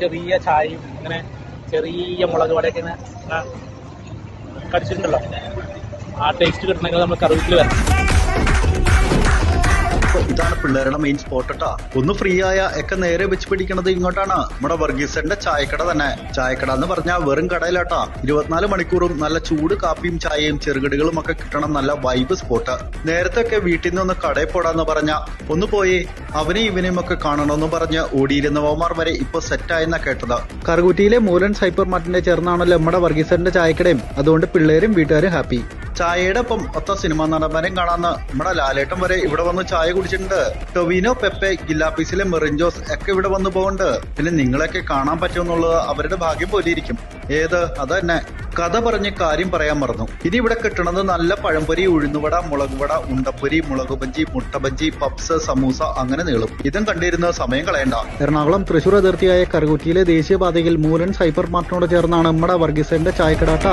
ചെറിയ ചായയും ഇങ്ങനെ ചെറിയ മുളക് വടയൊക്കെ ഇങ്ങനെ കടിച്ചിട്ടുണ്ടല്ലോ, ആ ടേസ്റ്റ് കിട്ടണമെങ്കിൽ നമ്മൾ കറുവീട്ടിൽ വരണം. ഇതാണ് പിള്ളേരുടെ മെയിൻ സ്പോട്ട് കേട്ടാ. ഒന്ന് ഫ്രീ ആയ ഒക്കെ നേരെ വെച്ച് പിടിക്കണത് ഇങ്ങോട്ടാണ്. നമ്മുടെ വർഗീസന്റെ ചായക്കട തന്നെ. ചായക്കട എന്ന് പറഞ്ഞാൽ വെറും കടയിലാട്ടാ. 24 മണിക്കൂറും നല്ല ചൂട് കാപ്പിയും ചായയും ചെറുകടികളും ഒക്കെ കിട്ടണം. നല്ല വൈബ് സ്പോട്ട്. നേരത്തെ ഒക്കെ വീട്ടിൽ നിന്ന് കടയിൽ പോടാന്ന് പറഞ്ഞ ഒന്ന് പോയി അവനെയും ഇവനെയും ഒക്കെ കാണണമെന്ന് പറഞ്ഞ് ഓടിയിരുന്നവന്മാർ വരെ ഇപ്പൊ സെറ്റായെന്നാ കേട്ടത്. കറുകുറ്റിയിലെ മൂലൻസ് ഹൈപ്പർ മാർട്ടിന്റെ ചേർന്നാണല്ലോ നമ്മുടെ വർഗീസന്റെ ചായക്കടയും. അതുകൊണ്ട് പിള്ളേരും വീട്ടുകാരും ഹാപ്പി. ചായയുടെ ഒപ്പം ഒത്ത സിനിമാ നടന്മാരെയും കാണാന്ന് നമ്മുടെ ലാലേട്ടൻ വരെ ഇവിടെ വന്ന് ചായ കുടിച്ചിട്ടുണ്ട്. ടൊവിനോ, പെപ്പെ, ഗില്ലാപ്പീസിലെ മെറിഞ്ചോസ് ഒക്കെ ഇവിടെ വന്ന് പോകുന്നുണ്ട്. പിന്നെ നിങ്ങളൊക്കെ കാണാൻ പറ്റുമെന്നുള്ളത് അവരുടെ ഭാഗ്യം പോലെ ഇരിക്കും. ഏത് അത് തന്നെ. കഥ പറഞ്ഞ് കാര്യം പറയാൻ മറന്നു. ഇനി ഇവിടെ കിട്ടണത് നല്ല പഴംപൊരി, ഉഴുന്നുവട, മുളകുവട, ഉണ്ടപ്പൊരി, മുളകുബഞ്ചി, മുട്ടബഞ്ചി, പപ്സ്, സമൂസ അങ്ങനെ നീളും. ഇതും കണ്ടിരുന്ന സമയം കളയണ്ട. എറണാകുളം തൃശൂർ അതിർത്തിയായ കറുകുറ്റിയിലെ ദേശീയപാതയിൽ മൂലൻസ് ഹൈപ്പർ മാർട്ടിനോട് ചേർന്നാണ് നമ്മുടെ വർഗീസന്റെ ചായക്കടാട്ട.